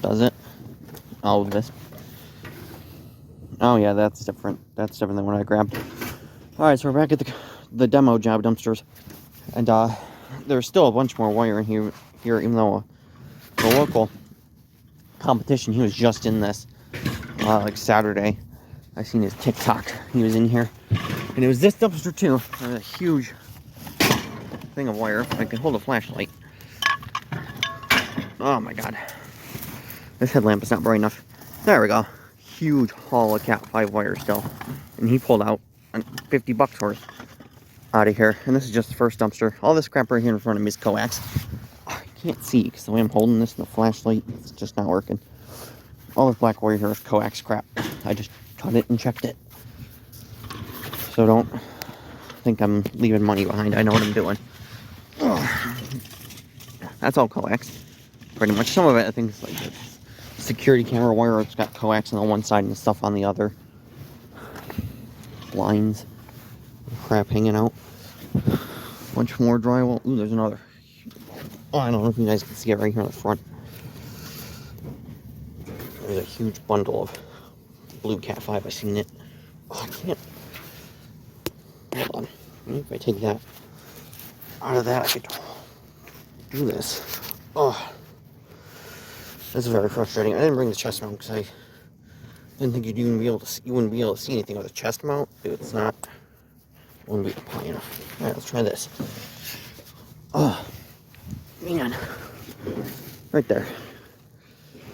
does it. Oh, this. Oh, yeah, that's different. That's different than what I grabbed. Alright, so we're back at the demo job dumpsters. And, there's still a bunch more wire in here even though the local competition, he was just in this, like Saturday. I seen his TikTok. He was in here. And it was this dumpster, too. There's a huge thing of wire. I can hold a flashlight. Oh, my God. This headlamp is not bright enough. There we go. Huge haul of Cat5 wire still. And he pulled out $50 worth out of here. And this is just the first dumpster. All this crap right here in front of me is coax. I can't see because the way I'm holding this in the flashlight, it's just not working. All this black wire here is coax crap. I just cut it and checked it. So don't think I'm leaving money behind. I know what I'm doing. Oh. That's all coax. Pretty much. Some of it I think is like security camera wire. It's got coax on one side and stuff on the other. Blinds. Crap hanging out. Bunch more drywall. Ooh, there's another. Oh, I don't know if you guys can see it right here on the front. There's a huge bundle of blue Cat5. I seen it. Oh, I can't. Hold on. Maybe if I take that out of that, I could do this. Oh, this is very frustrating. I didn't bring the chest mount because I didn't think you wouldn't be able to see anything with a chest mount. It's not. Wouldn't be high enough. All right, let's try this. Oh, man, right there.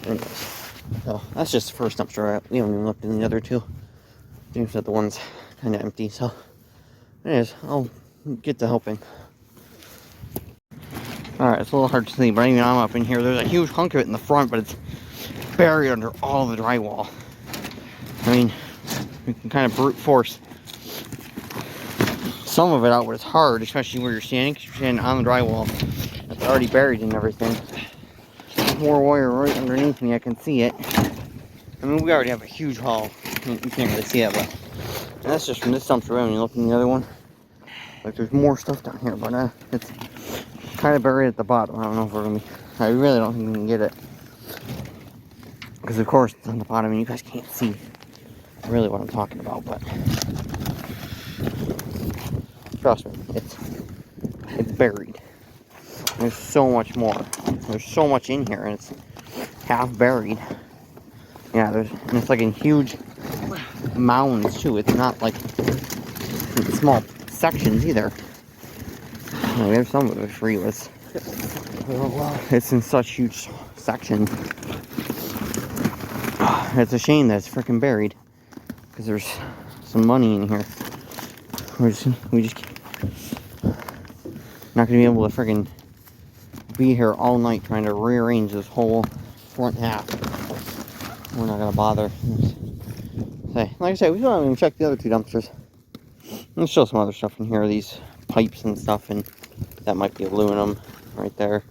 Anyways, so that's just the first dumpster. We haven't even looked in the other two. Seems that the one's kind of empty. So, anyways, I'll get to helping. Alright, it's a little hard to see, but even I'm up in here. There's a huge hunk of it in the front, but it's buried under all the drywall. I mean, you can kind of brute force some of it out, but it's hard, especially where you're standing, because you're standing on the drywall. It's already buried and everything. There's more wire right underneath me. I can see it. I mean, we already have a huge haul. You can't really see it, but that's just from this dumpster. When you look in the other one, like there's more stuff down here, but it's kind of buried at the bottom. I don't know if we're gonna be. I really don't think we can get it because, of course, it's on the bottom, and you guys can't see really what I'm talking about. But trust me, it's buried. There's so much more. There's so much in here, and it's half buried. Yeah, and it's like in huge mounds too. It's not like in small sections either. There's some of it free was. It's in such huge sections. It's a shame that it's freaking buried because there's some money in here. We just not gonna be able to freaking be here all night trying to rearrange this whole front half. We're not gonna bother. Like I said, we still haven't even checked the other two dumpsters. There's still some other stuff in here. These pipes and stuff, and that might be aluminum right there.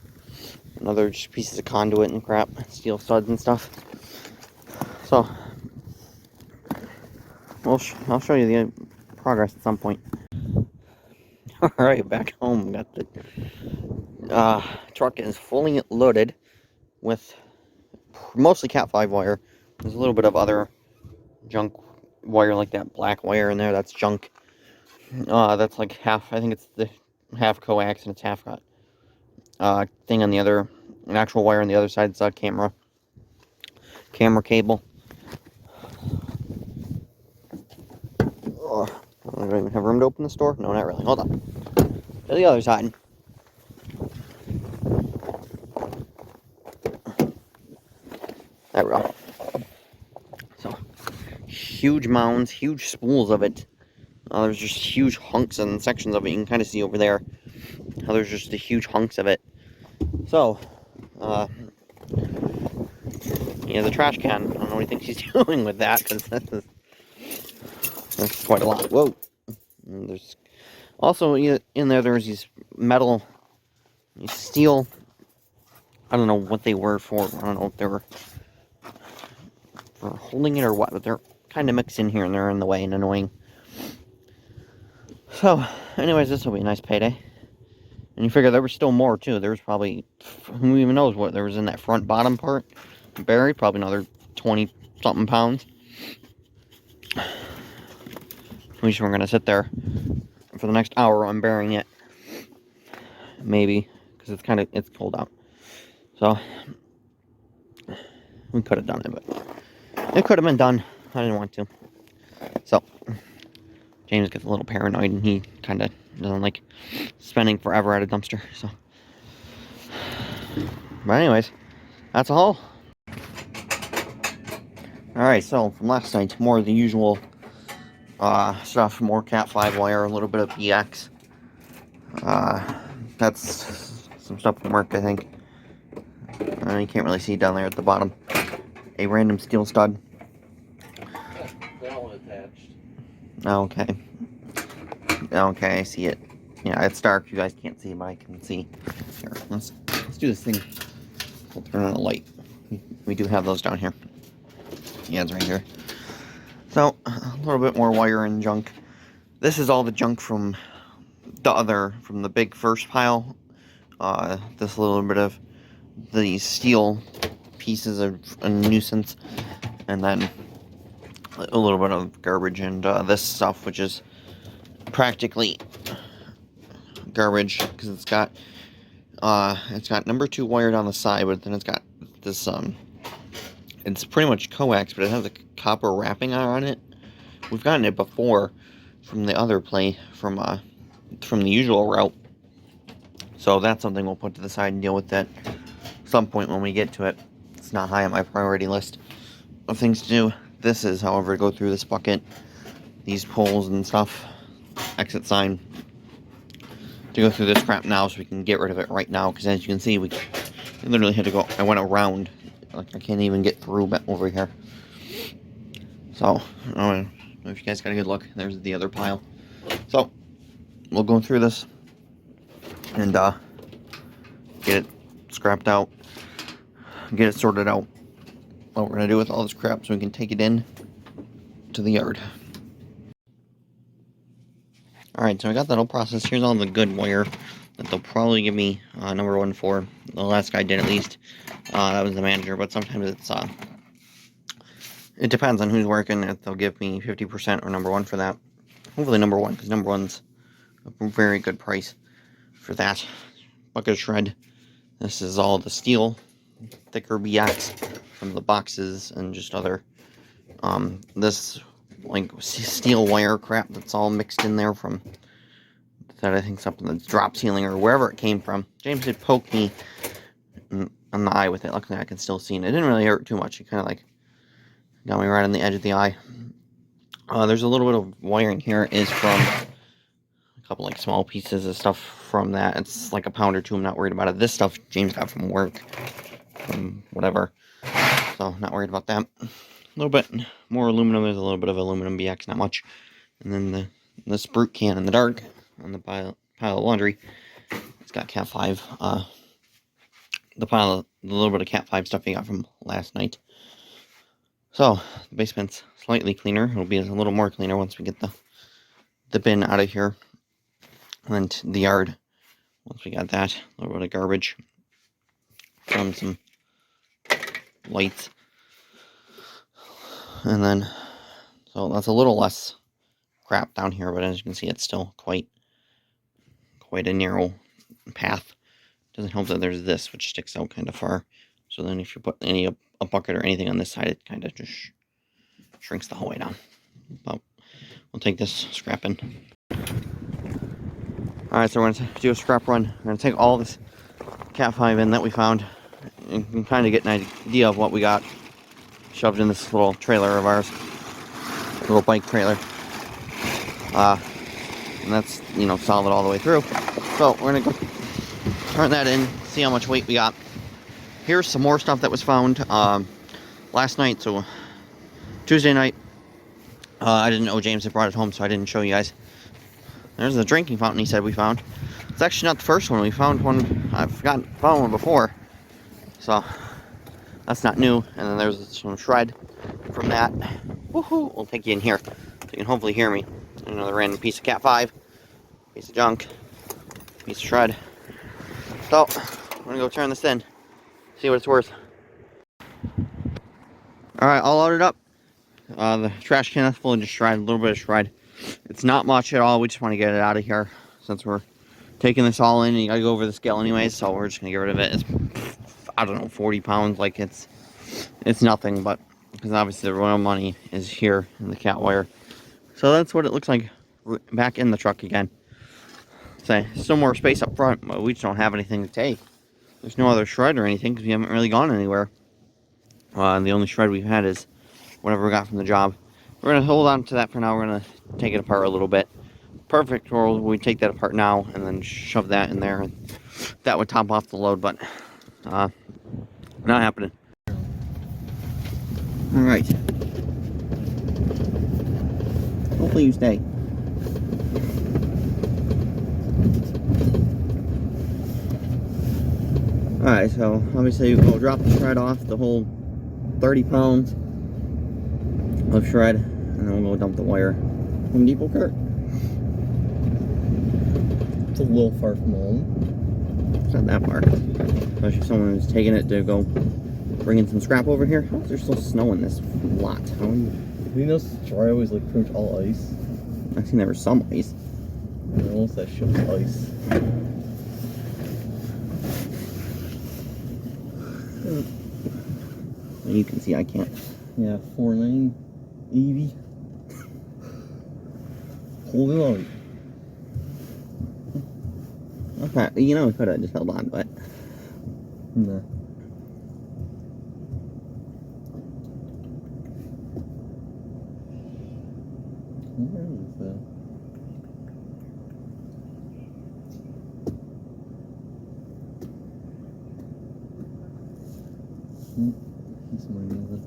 And other just pieces of conduit and crap, steel studs and stuff. So, I'll show you the progress at some point. Alright, back home. Got the truck is fully loaded with mostly Cat5 wire. There's a little bit of other junk wire like that black wire in there. That's junk. That's like half, I think it's the half coax and it's half thing on the other, an actual wire on the other side. It's a camera cable. Oh, I don't even have room to open the store. No, not really. Hold on. To the other side. There we go. So, huge mounds, huge spools of it. There's just huge hunks and sections of it. You can kind of see over there how there's just the huge hunks of it. So, yeah, the trash can. I don't know what he thinks he's doing with that, because that's quite a lot. Whoa. And there's also in there, there's these metal, these steel. I don't know what they were for. I don't know if they were for holding it or what, but they're kind of mixed in here and they're in the way and annoying. So, anyways, this will be a nice payday. And you figure there was still more, too. There was probably, who even knows what there was in that front bottom part. buried, probably another 20 something pounds. We're gonna sit there for the next hour unburying it, maybe, because it's cold out. So we could have done it, but it could have been done. I didn't want to. So James gets a little paranoid, and he kind of doesn't like spending forever at a dumpster. So, but anyways, that's all. All right, so from last night, more of the usual stuff, more Cat5 wire, a little bit of BX. That's some stuff from work, I think. You can't really see down there at the bottom. A random steel stud. That one attached. Okay. Okay, I see it. Yeah, it's dark. You guys can't see, but I can see. Here, let's do this thing. We'll turn on the light. We do have those down here. Yeah, it's right here. So, a little bit more wire and junk. This is all the junk from the big first pile. This little bit of the steel pieces of a nuisance, and then a little bit of garbage, and this stuff, which is practically garbage, because it's got number 2 wired on the side, but then it's got this it's pretty much coax, but it has a copper wrapping on it. We've gotten it before from the other play, from the usual route. So that's something we'll put to the side and deal with that some point when we get to it. It's not high on my priority list of things to do. This is, however, to go through this bucket, these poles and stuff, exit sign, to go through this crap now so we can get rid of it right now, because as you can see, we literally had to go, I went around, like I can't even get through over here. So, I don't know if you guys got a good look. There's the other pile. So, we'll go through this and get it scrapped out, get it sorted out, what we're going to do with all this crap so we can take it in to the yard. Alright, so I got that whole process. Here's all the good wire that they'll probably give me number 1 for. The last guy did, at least. That was the manager, but sometimes it depends on who's working. If they'll give me 50% or number 1 for that. Hopefully number 1, because number 1's a very good price for that. Bucket of shred. This is all the steel, thicker BX from the boxes and just other, this like steel wire crap that's all mixed in there from that. I think something that's drop ceiling or wherever it came from. James did poke me on the eye with it. Luckily I can still see it. It didn't really hurt too much. It kind of like got me right on the edge of the eye. There's a little bit of wiring here is from a couple like small pieces of stuff from that. It's like a pound or 2. I'm not worried about it. This stuff James got from work, from whatever. So not worried about that. A little bit more aluminum. There's a little bit of aluminum BX, not much. And then the sprute can in the dark on the pile of laundry. It's got Cat5. The little bit of Cat5 stuff we got from last night. So the basement's slightly cleaner. It'll be a little more cleaner once we get the bin out of here. And the yard, once we got that, a little bit of garbage from some lights. And then, so that's a little less crap down here, but as you can see, it's still quite a narrow path. Doesn't help that there's this, which sticks out kind of far. So then if you put a bucket or anything on this side, it kind of just shrinks the whole way down. But we'll take this scrapping. Alright, so we're going to do a scrap run. We're going to take all this Cat5 in that we found and kind of get an idea of what we got shoved in this little trailer of ours. Little bike trailer. And that's, solid all the way through. So we're going to go turn that in, see how much weight we got. Here's some more stuff that was found last night, so Tuesday night. I didn't know James had brought it home, so I didn't show you guys. There's the drinking fountain he said we found. It's actually not the first one. We found one, found one before. So, that's not new. And then there's some shred from that. Woohoo! We'll take you in here, so you can hopefully hear me. Another random piece of Cat5, piece of junk, piece of shred. So, I'm gonna go turn this in, see what it's worth. Alright, all loaded up. The trash can is full of just shred, a little bit of shred. It's not much at all. We just want to get it out of here since we're taking this all in and you gotta go over the scale anyways, so we're just gonna get rid of it. It's, I don't know, 40 pounds. Like it's nothing, but because obviously the real money is here in the cat wire. So that's what it looks like back in the truck again. So still more space up front, but we just don't have anything to take. There's no other shred or anything because we haven't really gone anywhere. The only shred we've had is whatever we got from the job. We're going to hold on to that for now. We're going to take it apart a little bit. Perfect world, we take that apart now and then shove that in there. And that would top off the load, but not happening. Alright. Hopefully you stay. Alright, so obviously we'll drop the shred off, the whole 30 pounds of shred, and then we'll go dump the wire. Home Depot cart. It's a little far from home. It's not that far. Especially if someone is taking it to go bring in some scrap over here. How is there still snow in this lot? How are you? You know, Troy always like pretty much all ice. I've seen there was some ice. Almost that shit was ice. You can see I can't. Yeah, 4980. Hold it on. Okay, you know, we could have just held on, but No. Where is that? That's my neighbor.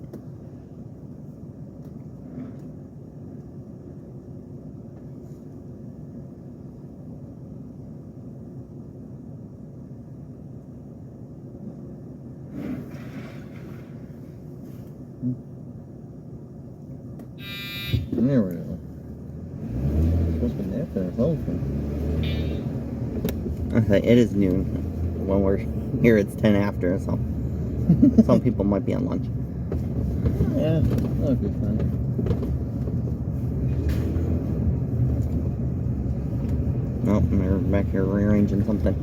There we go. Supposed to be napping or something. okay, it is noon. When we're here, it's 10 after, so some people might be on lunch. Yeah, that would be fun. Nope, they're back here rearranging something.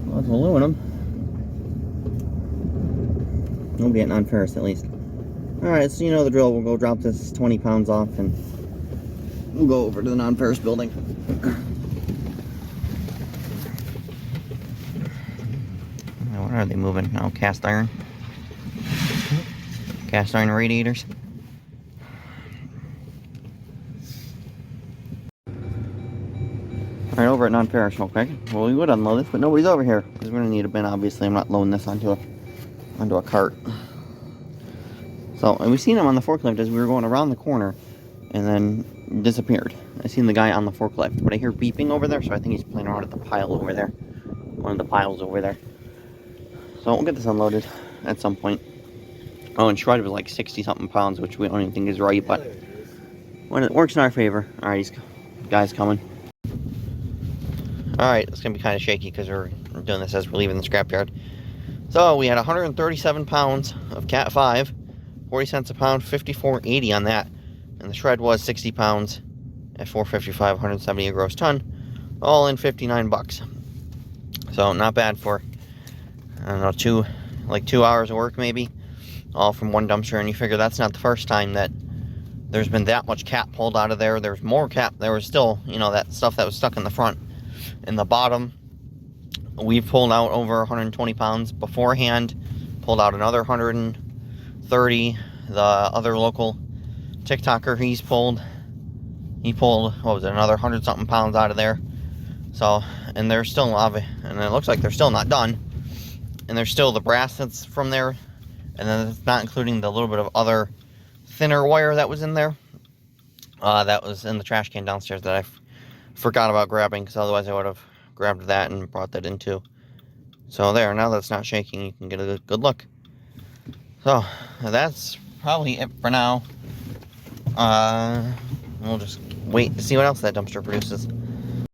Lots of aluminum. Nobody at non-ferrous, at least. Alright, so you know the drill. We'll go drop this 20 pounds off and we'll go over to the non-ferrous building. What are they moving now? Cast iron? Cast iron radiators? Alright, over at non-ferrous real quick. Well, we would unload this, but nobody's over here because we're going to need a bin, obviously. I'm not loading this onto a cart. So, and we seen him on the forklift as we were going around the corner and then disappeared. I seen the guy on the forklift, but I hear beeping over there, so I think he's playing around at the pile over there. One of the piles over there. So we'll get this unloaded at some point. Oh, and shred was like 60-something pounds, which we don't even think is right, but when it works in our favor. Alright, guy's coming. Alright, it's going to be kind of shaky because we're doing this as we're leaving the scrapyard. So we had 137 pounds of Cat5. 40 cents a pound, 54.80 on that, and the shred was 60 pounds at 455, 170 a gross ton, all in 59 bucks. So not bad for, I don't know, 2 hours of work maybe, all from one dumpster. And you figure that's not the first time that there's been that much cat pulled out of there. There's more cat. There was still, you know, that stuff that was stuck in the front. In the bottom, we've pulled out over 120 pounds beforehand, pulled out another 130. The other local TikToker, he pulled, what was it, another 100-something pounds out of there. So, and there's still lava, and it looks like they're still not done. And there's still the brass that's from there, and then it's not including the little bit of other thinner wire that was in there. That was in the trash can downstairs that I forgot about grabbing, because otherwise I would have grabbed that and brought that in too. So there, now that it's not shaking, you can get a good look. So, that's probably it for now. We'll just wait to see what else that dumpster produces.